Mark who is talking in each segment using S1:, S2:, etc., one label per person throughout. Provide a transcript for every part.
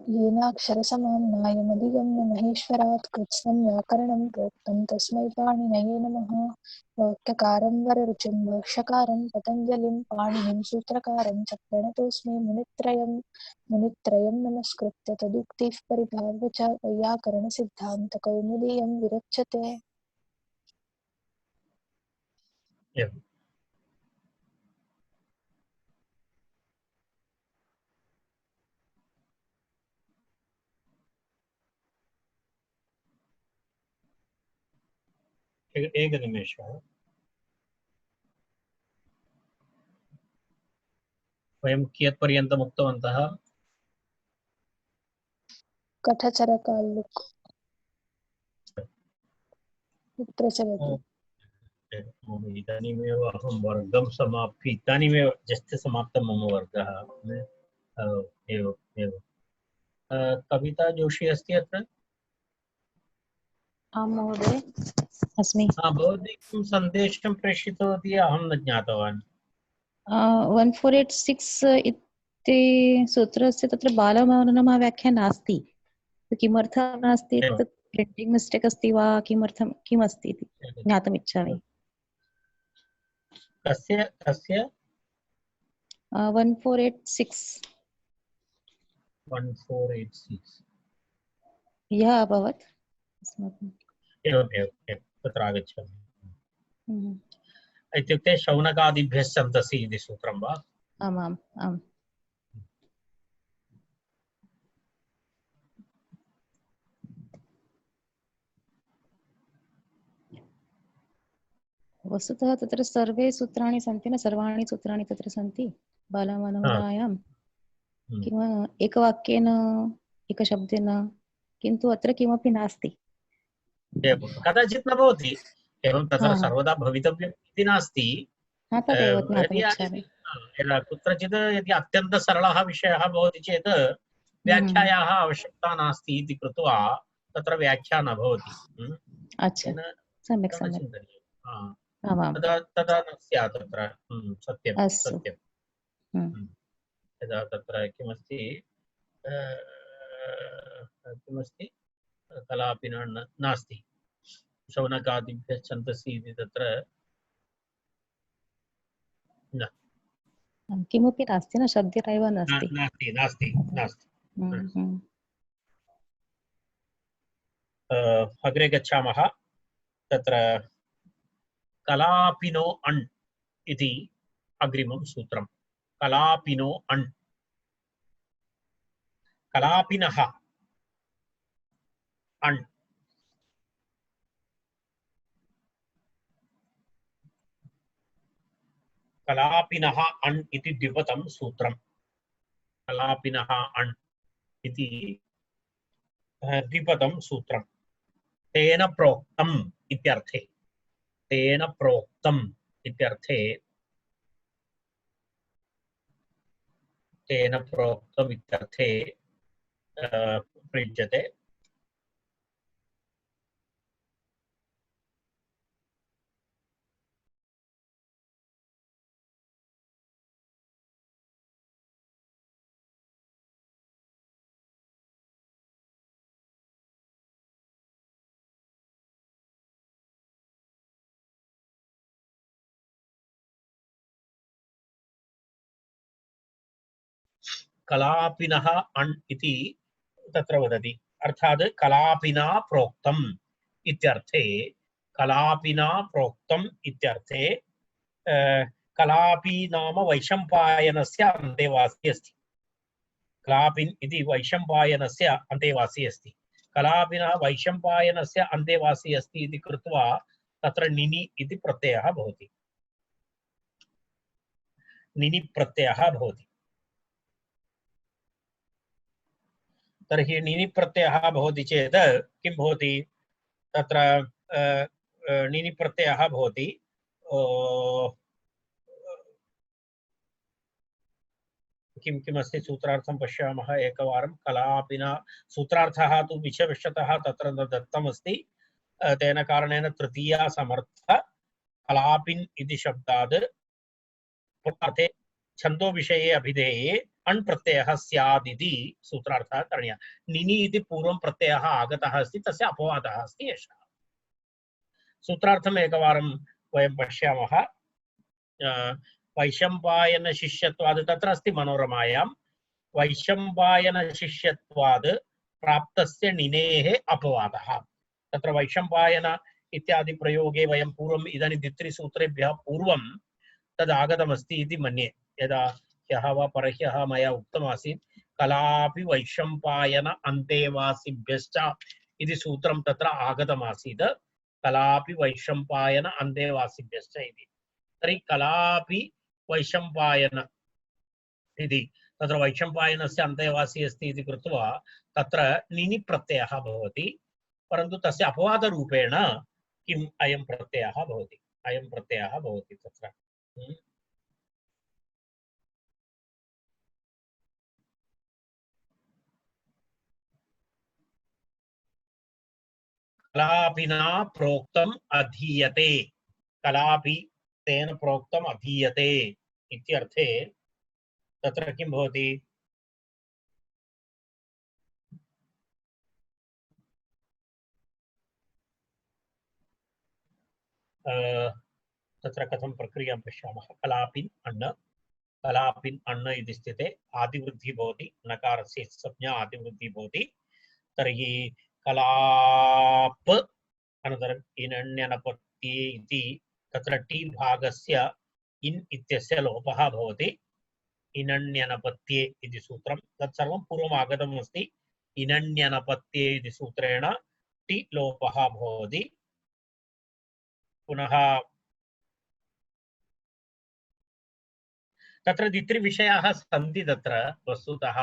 S1: येनाक्षरसमां नायमधिगम्य महेश्वरात् कृत्स्नं व्याकरणं प्रोक्तं तस्मै पाणिनये नमः। वाक्यकारं वररुचिं भाष्यकारं पतञ्जलिं पाणिनिं सूत्रकारं च प्रणतोऽस्मि मुनित्रयं नमस्कृत्य तदुक्तिः परिभाव्य च वैयाकरणसिद्धान्तकौमुदीयं विरच्यते।
S2: एक निमेषः। वयं कियत्पर्यन्तम् उक्तवन्तः?
S1: कठचरकाल्लुक् प्रचलति।
S2: इदानीमेव अहं वर्गं समाप्य इदानीमेव जस्ट् समाप्तं मम वर्गः। एवम् एवं। कविता जोशी अस्ति अत्र?
S3: आं महोदय अस्मि।
S2: भवती किं सन्देशं प्रेषितवती अहं न ज्ञातवान्।
S3: 1486 इति सूत्रस्य तत्र बालमनोरमा-व्याख्या नास्ति। किमर्थं नास्ति? तत् प्रिण्टिङ्ग् मिस्टेक् अस्ति वा किमर्थं किमस्ति इति ज्ञातुमिच्छामि।
S2: कस्य 1486
S3: यः अभवत् अस्माकम्।
S2: एवं तत्र आगच्छामि। इत्युक्ते शौनकादिभ्यः छन्दसि इति सूत्रं वा?
S3: आमाम् आम्। वस्तुतः तत्र सर्वे सूत्राणि सन्ति न, सर्वाणि सूत्राणि तत्र सन्ति बालमनोरमायां। किम एकवाक्येन एकशब्देन, किन्तु अत्र किमपि नास्ति।
S2: कदाचित् न भवति एवं, तत्र सर्वदा भवितव्यम् इति नास्ति।
S3: तदेव ज्ञातुमिच्छामि।
S2: कुत्रचित् यदि अत्यन्त सरलः विषयः भवति चेत् व्याख्यायाः आवश्यकता नास्ति इति कृत्वा तत्र व्याख्या न भवति।
S3: सम्यक्
S2: तदा न स्यात् तत्र। सत्यं सत्यं। यदा तत्र किमस्ति कलापि नास्ति। शौनकादिभ्यः छन्दसि इति तत्र न
S3: किमपि नास्ति न, शब्देनैव नास्ति।
S2: अग्रे गच्छामः। तत्र कलापिनो अण् इति अग्रिमं सूत्रं। कलापिनो अण्, कलापिनः अण्, कलापिनः अण् इति द्विपदं सूत्रं। कलापिनः अण् इति द्विपदं सूत्रं। तेन प्रोक्तम् इत्यर्थे, तेन प्रोक्तम् इत्यर्थे, तेन प्रोक्तम् इत्यर्थे प्रयुज्यते। कलापिनः अण् इति तत्र वदति, अर्थात् कलापिना प्रोक्तम् इत्यर्थे, कलापिना प्रोक्तम् इत्यर्थे कलापि नाम वैशम्पायनस्य अन्तेवासी अस्ति। कलापिन् इति वैशम्पायनस्य अन्तेवासी अस्ति। कलापिना वैशम्पायनस्य अन्तेवासी अस्ति इति कृत्वा तत्र निनि इति प्रत्ययः भवति। निनि प्रत्ययः भवति। तर्हि निनि प्रत्ययः भवति चेत् किं भवति? तत्र निनि प्रत्ययः भवति किमस्ति सूत्रार्थं पश्यामः एकवारं। कलापिना सूत्रार्थः तु विशेषतः तत्र न दत्तमस्ति, तेन कारणेन तृतीया समर्थ कलापिन् इति शब्दात् छन्दो विषये अभिधेये अण् प्रत्ययः स्यादिति सूत्रार्थः करणीयः। निनि इति पूर्वं प्रत्ययः आगतः अस्ति, तस्य अपवादः अस्ति एषः। सूत्रार्थम् एकवारं वयं पश्यामः। वैशम्पायन शिष्यत्वात् तत्र अस्ति मनोरमायां, वैशम्पायन शिष्यत्वात् प्राप्तस्य निनेः अपवादः। तत्र वैशम्पायन इत्यादि प्रयोगे वयं पूर्वम् इदानीं द्वित्रिसूत्रेभ्यः पूर्वं तद् आगतमस्ति इति मन्ये। यदा ह्यः वा परह्यः मया उक्तमासीत् कलापि वैशम्पायन अन्तेवासिभ्यश्च इति सूत्रं तत्र आगतमासीत्। कलापि वैशम्पायन अन्तेवासिभ्यश्च इति। तर्हि कलापि वैशम्पायन इति तत्र वैशम्पायनस्य अन्तेवासी अस्ति इति कृत्वा तत्र निनि प्रत्ययः भवति, परन्तु तस्य अपवादरूपेण किम् अयं प्रत्ययः भवति, अयं प्रत्ययः भवति तत्र। कलापिना प्रोक्तम् अधीयते, कलापि तेन प्रोक्तम् अधीयते इत्यर्थे तत्र किं भवति? तत्र कथं प्रक्रियां पश्यामः। कलापिन् अण्ण, कलापिन् अण्ण इति स्थिते आदिवृद्धिः भवति, नकारस्य संज्ञा आदिवृद्धिः भवति। तर्हि कलाप अनन्तरम् इनण्यनपत्ये इति तत्र टी भागस्य इन् इत्यस्य लोपः भवति। इनण्यनपत्ये इति सूत्रं तत्सर्वं पूर्वम् आगतम् अस्ति। इनण्यनपत्ये इति सूत्रेण टी लोपः भवति। पुनः तत्र द्वित्रिविषयाः सन्ति तत्र वस्तुतः।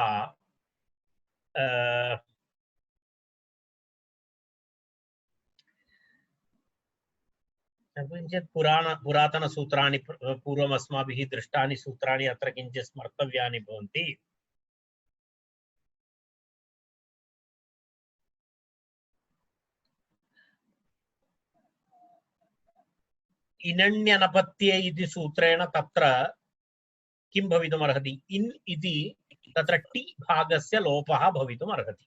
S2: किञ्चित् पुरातनसूत्राणि पूर्वम् अस्माभिः दृष्टानि सूत्राणि अत्र किञ्चित् स्मर्तव्यानि भवन्ति। इनण्यनपत्ये इति सूत्रेण तत्र किं भवितुमर्हति? इन् इति तत्र टी भागस्य लोपः भवितुमर्हति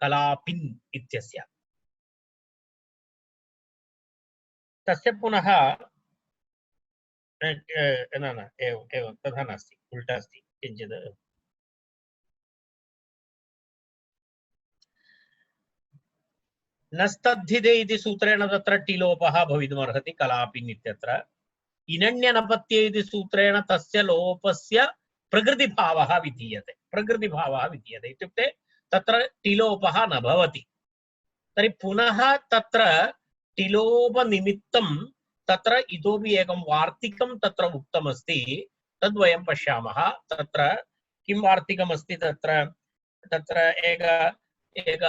S2: कलापिन् इत्यस्य। तस्य पुनः न एवं तथा नास्ति, उल्टा अस्ति किञ्चित्। नस्तद्धिते इति सूत्रेण तत्र टिलोपः भवितुमर्हति कलापिन् इत्यत्र। इनण्यनपत्ये इति सूत्रेण तस्य लोपस्य प्रकृतिभावः विधीयते, प्रकृतिभावः विधीयते इत्युक्ते तत्र टिलोपः न भवति। तर्हि पुनः तत्र टिलोपनिमित्तं तत्र इतोपि एकं वार्तिकं तत्र उक्तमस्ति, तद् वयं पश्यामः। तत्र किं वार्तिकमस्ति? तत्र एक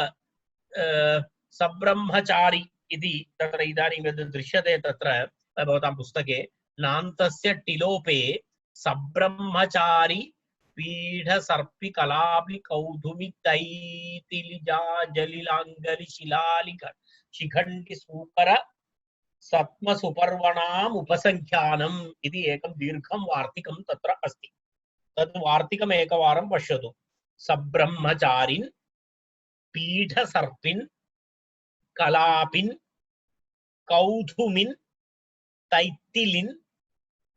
S2: सब्रह्मचारी इति तत्र इदानीं यद् दृश्यते तत्र भवतां पुस्तके, नान्तस्य टिलोपे सब्रह्मचारी पीठसर्पि कलापि कौधुमि तैतिलिजा जलिलाङ्गलि शिलालिक शिखण्डि सूकर सत्मसुपर्वणाम् उपसङ्ख्यानम् इति एकं दीर्घं वार्तिकं तत्र अस्ति। तद् वार्तिकम् एकवारं पश्यतु। सब्रह्मचारिन् पीठसर्पिन् कलापिन् कौधुमिन् तैत्तिलिन्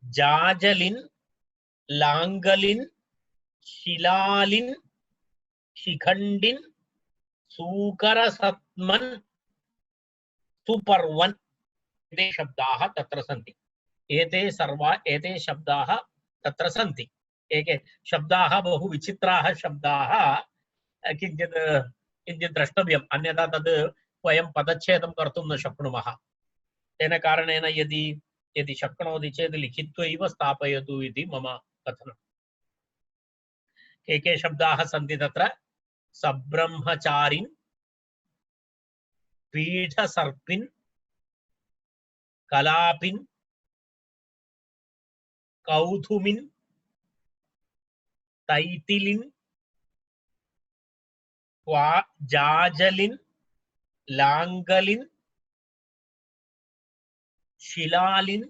S2: जाजलिन् लाङ्गलिन् शिलालिन् शिखण्डिन् सूकरसत्मन् सुपर्वन् एते शब्दाः तत्र सन्ति। एते शब्दाः तत्र सन्ति। एके शब्दाः बहु विचित्राः शब्दाः, किञ्चित् द्रष्टव्यम्, अन्यथा तद् वयं पदच्छेदं कर्तुं न शक्नुमः। तेन कारणेन यदि शक्नोति चेत् लिखित्वैव स्थापयतु इति मम कथनम्। के शब्दाः सन्ति तत्र? सब्रह्मचारिन् पीठसर्पिन् कलापिन् कौधुमिन् तैतिलिन् जाजलिन् लाङ्गलिन् शिलालिन्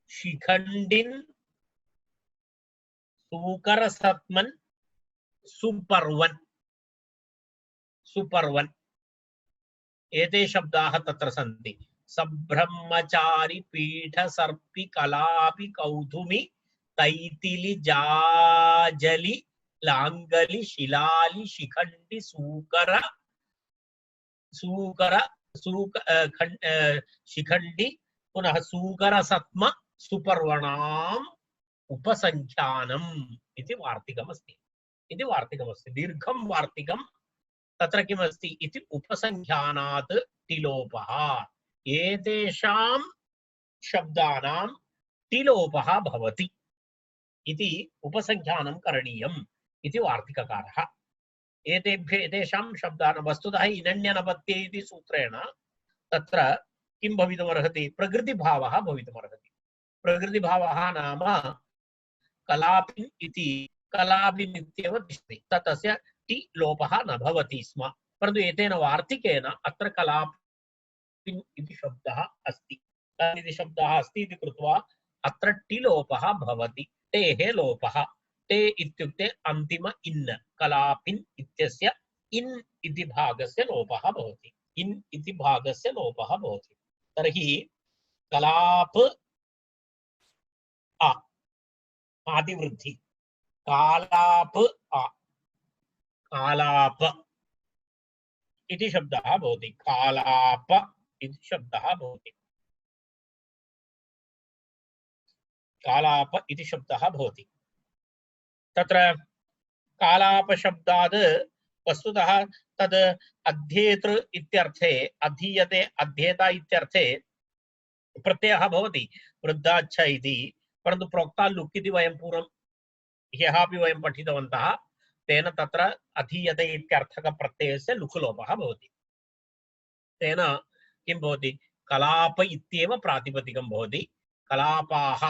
S2: शिखण्डिन् सूकरसत्मन् सुपर्वन् सुपर्वन् एते शब्दाः तत्र सन्ति। सब्रह्मचारी पीठ सर्पि कलापि कौधुमि तैतिलि जाजलि लांगलि शिलालि शिखंडी सूकर सूकर शिखंडी पुनः सूकर सत्म सुपर्वणाम् उपसंख्यानम् इति वार्तिकमस्ति। दीर्घं वार्तिकं तत्र किमस्ति इति उपसंख्यानात् टिलोपः एतेषां शब्दानां टिलोपः भवति इति उपसंख्यानं करणीयम् इति वार्तिककारः। एतेषां शब्दानां वस्तुतः इनन्यनपत्ये इति सूत्रेण तत्र किं भवितुमर्हति प्रकृतिभावः भवितुमर्हति। प्रकृतिभावः नाम कलापिन् इति कलापिन् इत्येव तिष्ठति तस्य ति लोपः न भवति स्म। परन्तु एतेन वार्तिकेन अत्र कलापिन् इति शब्दः अस्ति इति कृत्वा अत्र टि लोपः भवति। टेः लोपः ते इत्युक्ते अन्तिम इन् कलापिन् इत्यस्य इन् इति भागस्य लोपः भवति। इन् इति भागस्य लोपः भवति। तर्हि कलाप अ आदिवृद्धि कालाप अ कालाप इति शब्दः भवति। कालाप इति शब्दः भवति। कालाप इति शब्दः भवति। तत्र कालाप शब्दात् वस्तुतः तद् अध्येतृ इत्यर्थे अधीयते अध्येता इत्यर्थे प्रत्ययः भवति वृद्धाच्छ इति। परन्तु प्रोक्ता लुक् इति वयं पूर्वं ह्यः अपि वयं पठितवन्तः। तेन तत्र अधीयते इत्यर्थक प्रत्ययस्य लुक् लोपः भवति। तेन किं भवति कलाप इत्येव प्रातिपदिकं भवति। कलापाः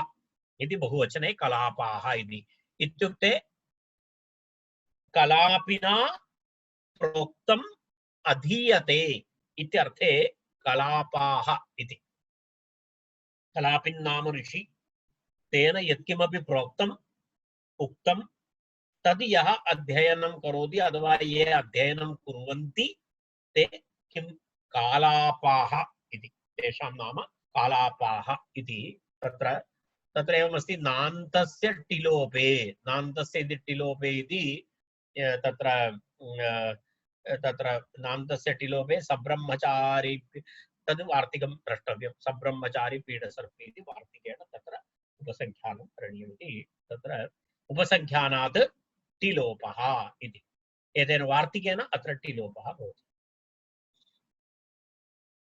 S2: इति बहुवचने कलापाः इति इत्युक्ते कलापिना प्रोक्तम् अधीयते इत्यर्थे कलापाः इति। कलापिन् नाम ऋषि तेन यत्किमपि प्रोक्तम् उक्तं तद् यः अध्ययनं करोति अथवा ये अध्ययनं कुर्वन्ति ते किं कालापाः इति तेषां नाम कालापाः इति। तत्र एवमस्ति नान्तस्य टिलोपे नान्तस्य इति टिलोपे इति तत्र नान्तस्य टिलोपे सब्रह्मचारी तद् वार्तिकं द्रष्टव्यं। सब्रह्मचारी पीठसर्पि इति वार्तिकेन तत्र उपसंख्यानं करणीयमिति तत्र उपसंख्यानात् टिलोपः इति। एतेन वार्तिकेन अत्र टिलोपः भवति।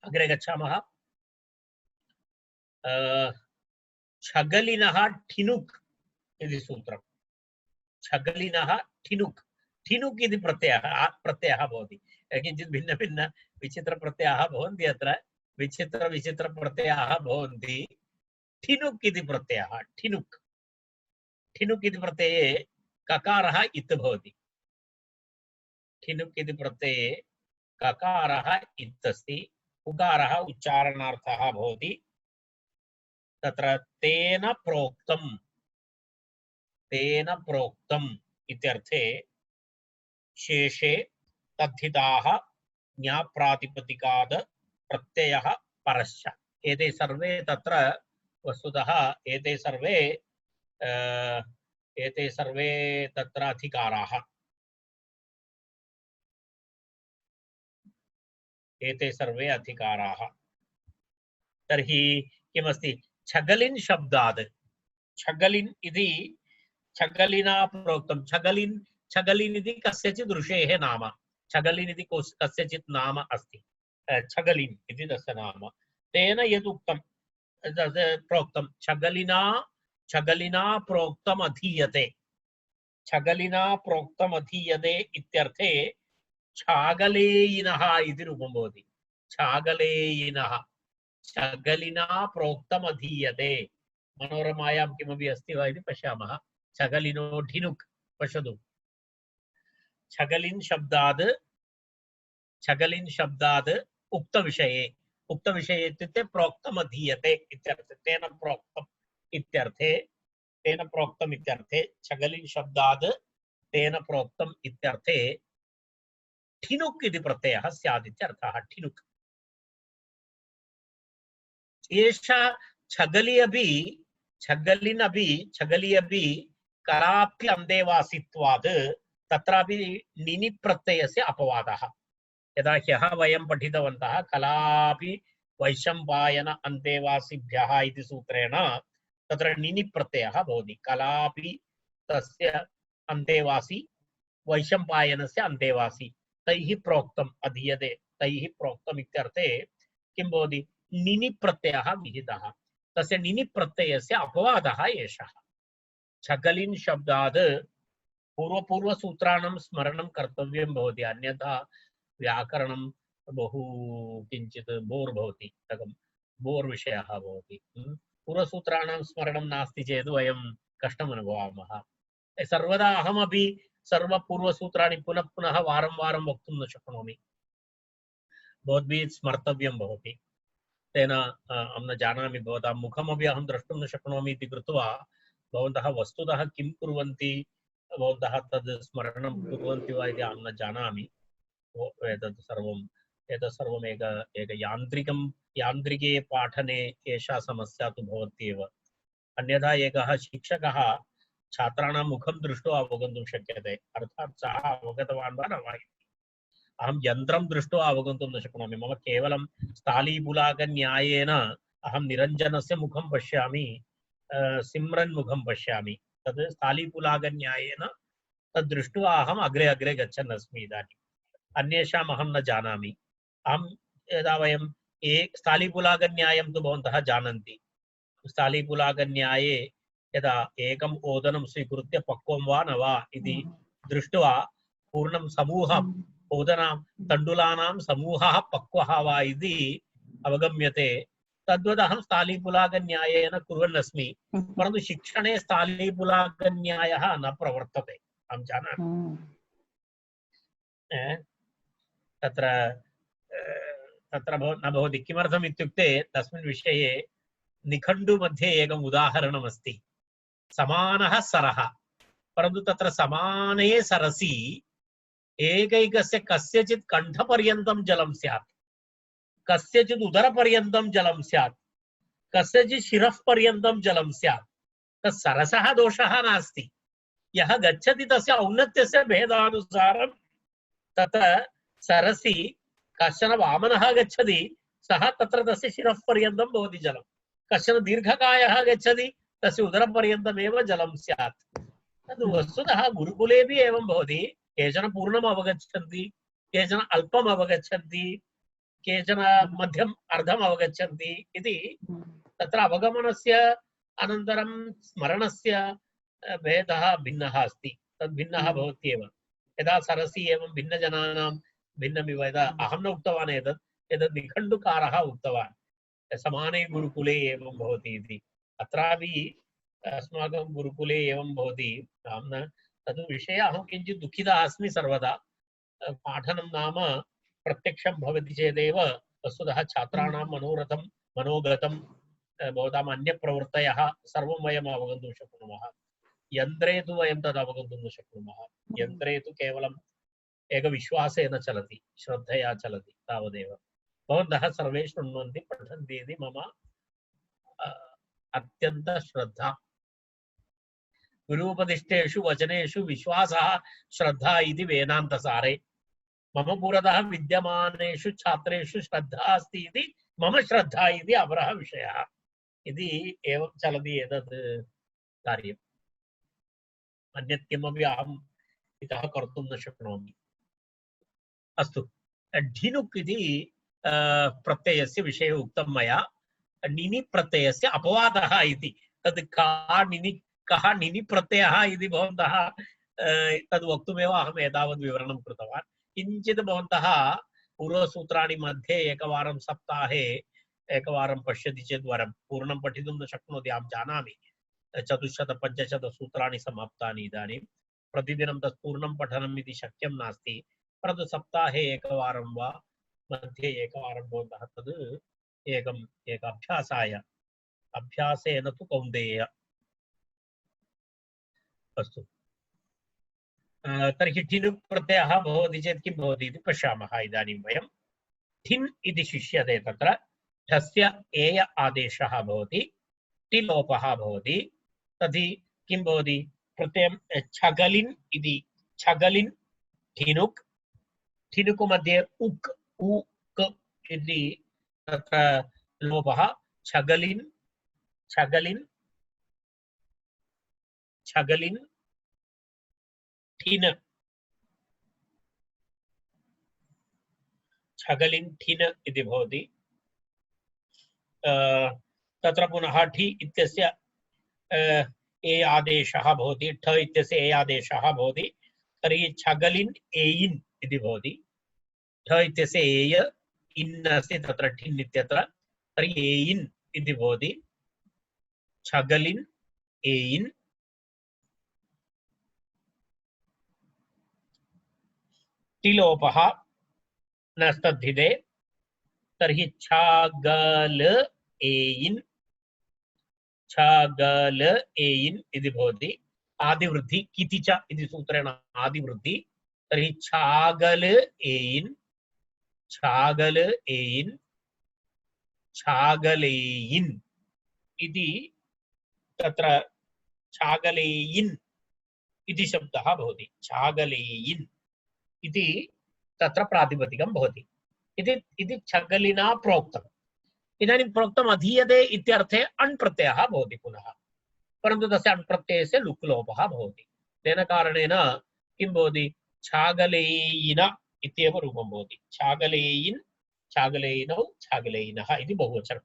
S2: अग्रे गच्छामः। छगलिनः ठिनुक् इति सूत्रं। छगलिनः ठिनुक् ठिनुक् इति प्रत्ययः भवति। किञ्चित् भिन्न विचित्रप्रत्ययाः भवन्ति। अत्र विचित्रप्रत्ययाः भवन्ति। ठिनुक् इति प्रत्ययः ठिनुक् ठिनुक् इति प्रत्यये ककारः इत् भवति। ठिनुक् इति प्रत्यये ककारः इत् अस्ति। उकारः उच्चारणार्थः भवति। तत्र तेन प्रोक्तम् इत्यर्थे शेषे तद्धिताः ज्ञाप्रातिपदिकात् प्रत्ययः परश्च। एते सर्वे तत्र वस्तुतः एते सर्वे तत्र अधिकाराः। एते सर्वे अधिकाराः। तर्हि किमस्ति छगलिन् शब्दात् छगलिन् इति छगलिना प्रोक्तं। छगलिन् इति कस्यचित् ऋषेः नाम। छगलिन् इति कस्यचित् नाम अस्ति। छगलिन् इति तस्य नाम। तेन यदुक्तं प्रोक्तं छगलिना प्रोक्तम् अधीयते। छगलिना प्रोक्तम् अधीयते इत्यर्थे छागलेयिनः इति रूपं भवति। छागलेयिनः छगलिना प्रोक्तम् अधीयते। मनोरमायां किमपि अस्ति वा इति पश्यामः। छगलिनो ढिनुक् पश्यतु। छगलिन् शब्दात् उक्तविषये इत्युक्ते प्रोक्तम् अधीयते इत्यर्थे। तेन प्रोक्तम् इत्यर्थे तेन प्रोक्तम् इत्यर्थे छगलिन् शब्दात् तेन प्रोक्तम् इत्यर्थे ठिनुक् इति प्रत्ययः स्यात् इत्यर्थः। ठिनुक् एषा छगली अपि छगली अपि कराप्य अन्तेवासित्वात् तत्रापि निनि प्रत्ययस्य अपवादः। यदा ह्यः वयं पठितवन्तः कलापि वैशम्पायन अन्तेवासिभ्यः इति सूत्रेण तत्र निनि प्रत्ययः भवति। कलापि तस्य अन्तेवासी वैशम्पायनस्य अन्तेवासी तैः प्रोक्तम् अधीयते तैः प्रोक्तम् इत्यर्थे किं भवति निनि प्रत्ययः विहितः। तस्य निनि प्रत्ययस्य अपवादः एषः। छगलिन् शब्दात् पूर्वसूत्राणां स्मरणं कर्तव्यं भवति, अन्यथा व्याकरणं बहु किञ्चित् बोर् भवति, बोर् विषयः भवति। पूर्वसूत्राणां स्मरणं नास्ति चेत् वयं कष्टम् अनुभवामः। सर्वदा अहमपि सर्वपूर्वसूत्राणि पुनः पुनः वारं वारं वक्तुं न शक्नोमि, भवद्भिः स्मर्तव्यं भवति। तेन अहं न जानामि, भवतां मुखमपि अहं द्रष्टुं न शक्नोमि इति कृत्वा भवन्तः वस्तुतः किं कुर्वन्ति, भवन्तः तद् स्मरणं कुर्वन्ति वा इति अहं न जानामि। एतत् सर्वम् एक यान्त्रिके पाठने एषा समस्या तु भवति एव। अन्यथा एकः शिक्षकः छात्राणां मुखं दृष्ट्वा अवगन्तुं शक्यते, अर्थात् सः अवगतवान् वा न वा। अहं यन्त्रं दृष्ट्वा अवगन्तुं न शक्नोमि। मम केवलं स्थालीपुलाकन्यायेन अहं निरञ्जनस्य मुखं पश्यामि, सिम्रन् मुखं पश्यामि। तद् स्थालीपुलाकन्यायेन तद् दृष्ट्वा अहम् अग्रे अग्रे गच्छन् अस्मि। इदानीम् अन्येषाम् अहं न जानामि। अहं यदा वयं स्थालीपुलाकन्यायं तु भवन्तः जानन्ति। स्थालीपुलाकन्याये यदा एकम् ओदनं स्वीकृत्य पक्वं वा न वा इति दृष्ट्वा पूर्णं समूहम् ओदनां तण्डुलानां समूहः पक्वः वा इति अवगम्यते। तद्वदहं स्थालीपुलाकन्यायेन कुर्वन् अस्मि, परन्तु शिक्षणे स्थालीपुलाकन्यायः न प्रवर्तते। अहं जानामि तत्र न भवति। किमर्थम् इत्युक्ते तस्मिन् विषये निखण्डु मध्ये एकम् उदाहरणम् अस्ति। समानः सरः, परन्तु तत्र समाने सरसि एकैकस्य कस्यचित् कण्ठपर्यन्तं जलं स्यात्, कस्यचित् उदरपर्यन्तं जलं स्यात्, कस्यचित् शिरःपर्यन्तं जलं स्यात्। तत् सरसः दोषः नास्ति, यः गच्छति तस्य औन्नत्यस्य भेदानुसारं तत्र सरसि कश्चन वामनः गच्छति, सः तत्र तस्य शिरःपर्यन्तं भवति जलं। कश्चन दीर्घकायः गच्छति, तस्य उदरपर्यन्तमेव जलं स्यात्। तद् वस्तुतः गुरुकुलेपि एवं भवति। केचन पूर्णम् अवगच्छन्ति, केचन अल्पम् अवगच्छन्ति, केचन मध्यम् अर्धम् अवगच्छन्ति इति तत्र अवगमनस्य अनन्तरं स्मरणस्य भेदः भिन्नः अस्ति। तद् भिन्नः भवत्येव। यदा सरसि एवं भिन्नजनानां भिन्नमिव, यदा अहं न उक्तवान् एतत् निखण्डुकारः उक्तवान् समाने गुरुकुले एवं भवति इति। अत्रापि अस्माकं गुरुकुले एवं भवति। अहं न तद् विषये अहं किञ्चित् दुःखितः अस्मि सर्वदा। पाठनं नाम प्रत्यक्षं भवति चेदेव वस्तुतः छात्राणां मनोगतं भवताम् अन्यप्रवृत्तयः सर्वं वयम् अवगन्तुं शक्नुमः। यन्त्रे तु वयं तद् अवगन्तुं न शक्नुमः। यन्त्रे तु केवलम् एकविश्वासेन चलति, श्रद्धया चलति, तावदेव। भवन्तः सर्वे शृण्वन्ति, पठन्ति इति मम अत्यन्तश्रद्धा। गुरूपदिष्टेषु वचनेषु विश्वासः श्रद्धा इति वेदान्तसारे। मम पुरतः विद्यमानेषु छात्रेषु श्रद्धा अस्ति इति मम श्रद्धा इति अपरः विषयः। इति एवं चलति एतत् कार्यम्। अन्यत् किमपि अहम् इतः कर्तुं न शक्नोमि। अस्तु, ढिनुक् इति प्रत्ययस्य विषये उक्तं मया। निनि प्रत्ययस्य अपवादः इति। तद् कः निनि प्रत्ययः इति भवन्तः तद् वक्तुमेव अहम् एतावत् विवरणं कृतवान्। किञ्चित् भवन्तः पूर्वसूत्राणि मध्ये एकवारं सप्ताहे एकवारं पश्यति चेत् वरं पूर्णं पठितुं न शक्नोति। अहं जानामि 400-500 सूत्राणि समाप्तानि इदानीं। प्रतिदिनं तत् पूर्णं पठनम् इति शक्यं नास्ति, परन्तु सप्ताहे एकवारं वा मध्ये एकवारं भवन्तः तद् एक अभ्यासेन तु कौन्तेय अस्तु तर्हि ठिनुक् प्रत्ययः भवति चेत् किं भवति इति पश्यामः। इदानीं वयं ठिन् इति शिष्यते तत्र ठस्य एय आदेशः भवति टिलोपः भवति तर्हि किं भवति प्रत्ययं छगलिन् इति छगलिन् ठिनुक् ठिनुक् मध्ये उक् उक् इति तत्र लोपः छगलिन् छगलिन् छगलिन् ठिन् छगलिन् ठिन् इति भवति तत्र पुनः ठि इत्यस्य ए आदेशः भवति ठ इत्यस्य ए आदेशः भवति तर्हि छगलिन् एयिन् इति भवति ठ इत्यस्य एय इन् अस्ति तत्र ठिन् इत्यत्र तर्हि एयिन् इति भवति छगलिन् एयिन् टिलोपः न स्तद्धिते तर्हि छगल एयिन् छगल एयिन् इति भवति आदिवृद्धि किति च इति सूत्रेण आदिवृद्धि तर्हि छागल एयिन् छागल एयिन् छागलेयिन् इति तत्र छागलेयिन् इति शब्दः भवति छागलेयिन् इति तत्र प्रातिपदिकं भवति इति छगलिना प्रोक्तम् इदानीं प्रोक्तम् अधीयते इत्यर्थे अण् प्रत्ययः भवति पुनः परन्तु तस्य अण् प्रत्ययस्य लुक् लोपः भवति तेन कारणेन किं भवति छागलेयिन इत्येव रूपं भवति छागलेयिन् छागलेयिनौ छागलेयिनः इति बहुवचनं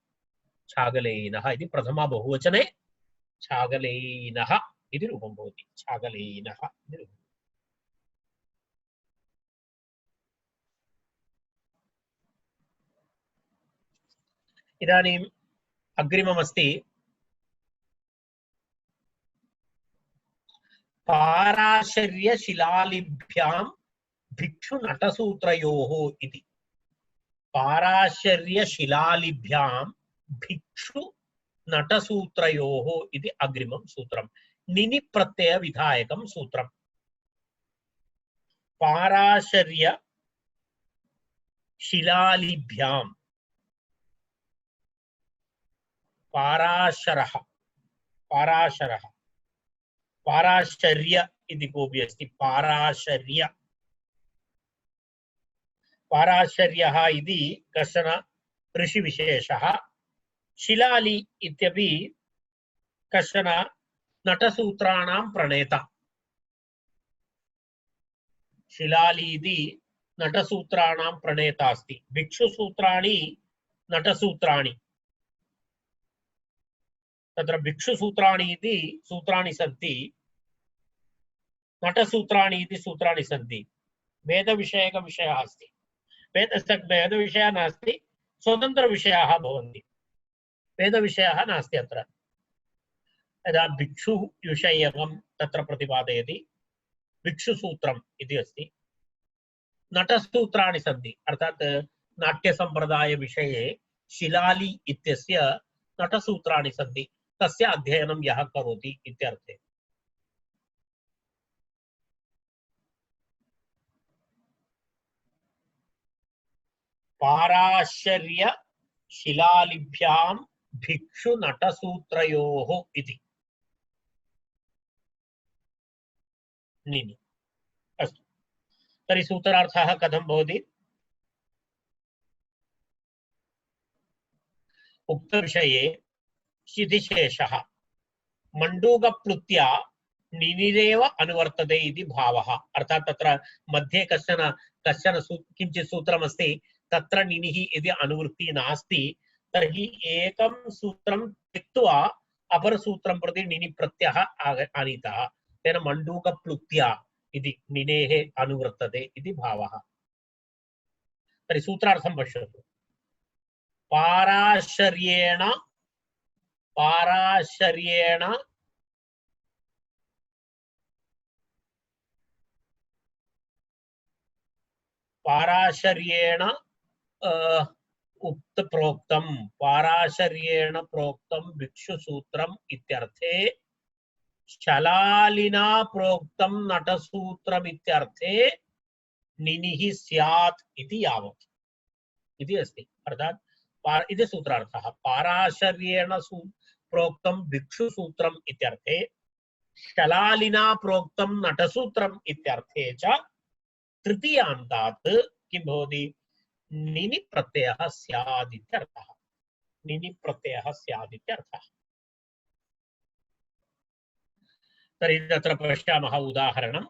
S2: छागलेयिनः इति प्रथमा बहुवचने छागलेयिनः इति रूपं भवति छागलेयिनः इति रूपम् इदानीम् अग्रिममस्ति पाराशर्यशिलालिभ्यां भिक्षुनटसूत्रयोः इति पाराशर्यशिलालिभ्यां भिक्षुनटसूत्रयोः इति अग्रिमं सूत्रं निनि प्रत्यय विधायकं सूत्रम् पाराशर्यशिलालिभ्यां पाराशरः पाराशरः पाराशर्य इति कोऽपि अस्ति पाराशर्य पाराशर्यः इति कश्चन ऋषिविशेषः शिलालि इत्यपि कश्चन नटसूत्राणां प्रणेता शिलालि इति नटसूत्राणां प्रणेता अस्ति भिक्षुसूत्राणि नटसूत्राणि तत्र भिक्षुसूत्राणि इति सूत्राणि सन्ति नटसूत्राणि इति सूत्राणि सन्ति वेदविषयकविषयः अस्ति वेदविषयः नास्ति स्वतन्त्रविषयाः भवन्ति वेदविषयः नास्ति अत्र यदा भिक्षुविषयकं तत्र प्रतिपादयति भिक्षुसूत्रम् इति अस्ति नटसूत्राणि सन्ति अर्थात् नाट्यसम्प्रदायविषये शिलालि इत्यस्य नटसूत्राणि सन्ति तस्य अध्ययनं यः करोति इत्यर्थे पाराशर्यशिलालिभ्यां भिक्षुनटसूत्रयोः इति निनि अस्तु तर्हि सूत्रार्थः कथं भवति उक्तविषये शिथिशेषः मण्डूकप्लुत्या निनिरेव अनुवर्तते इति भावः अर्थात् तत्र मध्ये कश्चन किञ्चित् सूत्रमस्ति तत्र निनिः इति अनुवृत्तिः नास्ति तर्हि एकं सूत्रं त्यक्त्वा अपरसूत्रं प्रति निनि प्रत्ययः आनीतः तेन मण्डूकप्लुत्या इति निनेः अनुवर्तते इति भावः तर्हि सूत्रार्थं पश्यतु पाराशर्येण उक्त प्रोक्तं भिक्षुसूत्रम् इत्यर्थे शलालिना प्रोक्तं नटसूत्रमित्यर्थे निनिः स्यात् इति यावत् इति अस्ति। अर्थात् इति सूत्रार्थः। पाराशर्येण प्रोक्तं भिक्षुसूत्रम् इत्यर्थे, शलालिना प्रोक्तं नटसूत्रम् इत्यर्थे च तृतीयान्तात् किं भवति? निनि प्रत्ययः स्यात् इत्यर्थः। निनि प्रत्ययः स्यात् इत्यर्थः। तर्हि तत्र पश्यामः उदाहरणं।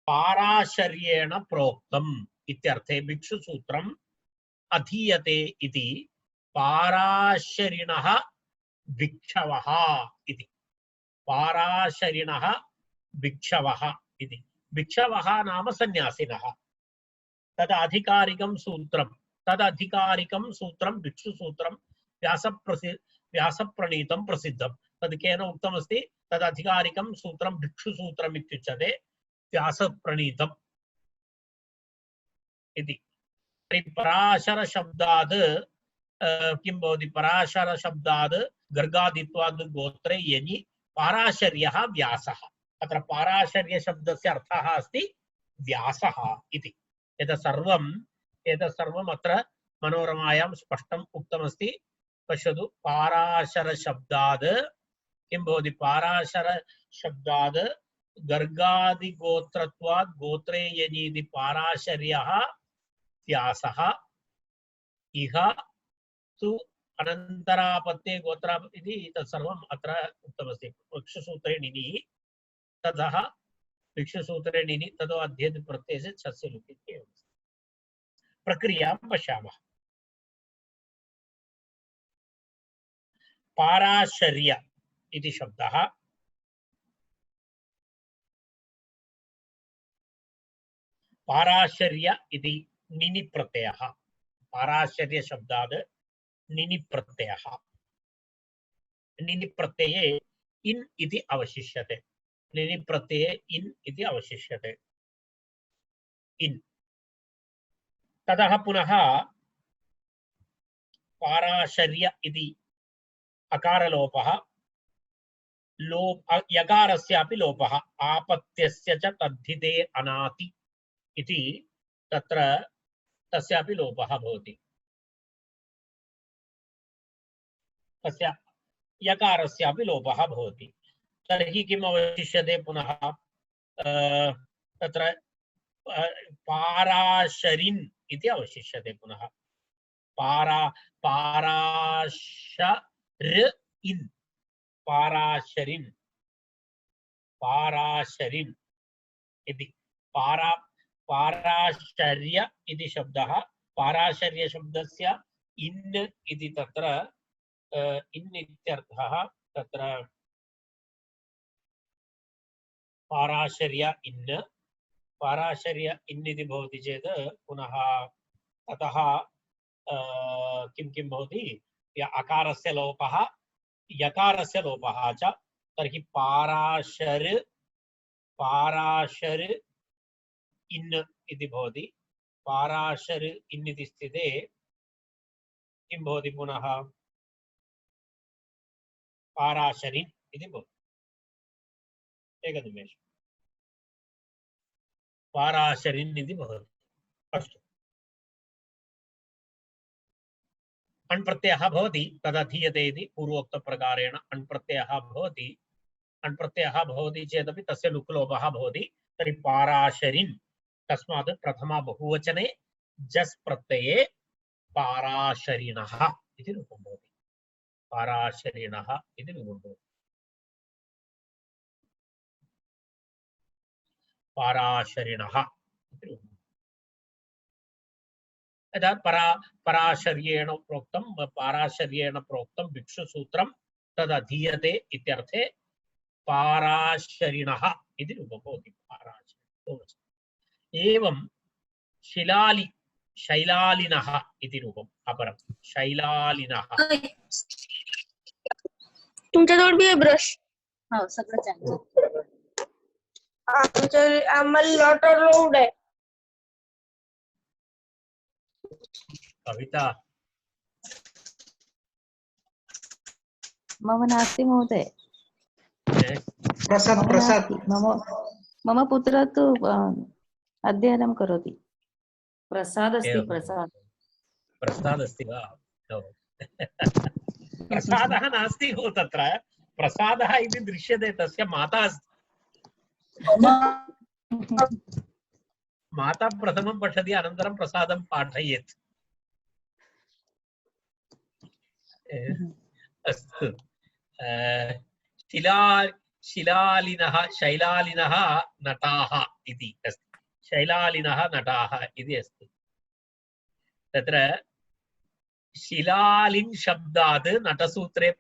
S2: पाराशर्येण प्रोक्तम् इत्यर्थे भिक्षुसूत्रम् अधीयते इति पाराशरिणः भिक्षवः इति। पाराशरिणः भिक्षवः इति। भिक्षवः नाम सन्यासिनः। तदधिकारिकं सूत्रं भिक्षुसूत्रं व्यासप्रणीतं प्रसिद्धं। तद् केन उक्तमस्ति? तदधिकारिकं सूत्रं भिक्षुसूत्रम् इत्युच्यते, व्यासप्रणीतम् इति। पराशर शब्दात् किं भवति? पराशर शब्दात् गर्गादित्वात् गोत्रे यनि पाराशर्यः व्यासः। अत्र पाराशर्य शब्दस्य अर्थः अस्ति व्यासः इति। एतत् सर्वम् अत्र मनोरमायां स्पष्टम् उक्तमस्ति। पश्यतु, पाराशर शब्दात् किं भवति? पाराशर शब्दात् गर्गादिगोत्रत्वात् गोत्रे यनीति पाराशर्यः व्यासः। इह तु अनन्तरापत्ये गोत्रा इति तत्सर्वम् अत्र उक्तमस्ति। भिक्षुसूत्रे निनिः, ततः भिक्षुसूत्रे निनि, ततो अध्येति प्रत्ययस्य छस्य लुकि एवं प्रक्रियां पश्यामः। पाराशर्य इति शब्दः पाराशर्य इति निनि प्रत्ययः। पाराशर्य शब्दात् निनि प्रत्ययः। निनि प्रत्यये इन् इति अवशिष्यते। निनि प्रत्यये इन् इति अवशिष्यते। इन्। ततः पुनः पाराशर्य इति अकारलोपः, यकारस्यापि लोपः, आपत्यस्य च तद्धिते अनाति इति तत्र तस्यापि लोपः भवति। तस्य यकारस्यापि लोपः भवति। तर्हि किम् अवशिष्यते पुनः? तत्र पाराशरिन् इति अवशिष्यते पुनः। पाराशरिन्, पाराशरिन्, पाराशरिन् इति। पाराशर्य इति शब्दः, पाराशर्य शब्दस्य इन् इति तत्र इन् इत्यर्थः। तत्र पाराशर्य इन्, पाराशर्य इन् इति भवति चेत् पुनः ततः किं भवति? अकारस्य लोपः, यकारस्य लोपः च। तर्हि पाराशर् इन् इति भवति। पाराशर् इन् इति स्थिते किं भवति पुनः? पाराशरिन् इति भवति। एकनिमेषम्। पाराशरिन् इति भवति। अस्तु, अण् प्रत्ययः भवति, तदधीयते इति पूर्वोक्तप्रकारेण अण् प्रत्ययः भवति। अण् प्रत्ययः भवति चेदपि तस्य लुक् लोपः भवति। तर्हि पाराशरिन्, तस्मात् प्रथमा बहुवचने जस् प्रत्यये पाराशरिणः इति रूपं भवति। पाराशरिणः इति रूपं भवति। पाराशरिणः इति रूपं। यदा पराशर्येण प्रोक्तं भिक्षुसूत्रं तदधीयते इत्यर्थे पाराशरिणः इति रूपं भवति। पाराशरिणः। एवं शैलालिनः इति रूपम् अपरं। शैलालिनः।
S4: तुमच्याजवळ बी आहे ब्रश?
S3: हो, सगळं चांगलं.
S4: आम्हाला लॉटर लोड आहे.
S2: कविता
S3: मम नास्ति महोदय.
S5: प्रसाद
S3: मम
S5: प्रसाद
S3: नास्ति मम पुत्रः तु अध्ययनं करोति
S6: प्रसाद अस्ति
S2: एवं।
S6: प्रसाद
S2: प्रसाद अस्ति वा ओ। प्रसादः नास्ति भो तत्र प्रसादः इति दृश्यते तस्य माता अस्ति माता प्रथमं पठति अनन्तरं प्रसादं पाठयेत् अस्तु शिलालिनः शैलालिनः नटाः इति अस्ति शैलालिनः नटाः इति अस्ति तत्र शिलालिन् शब्दात् नटसूत्रे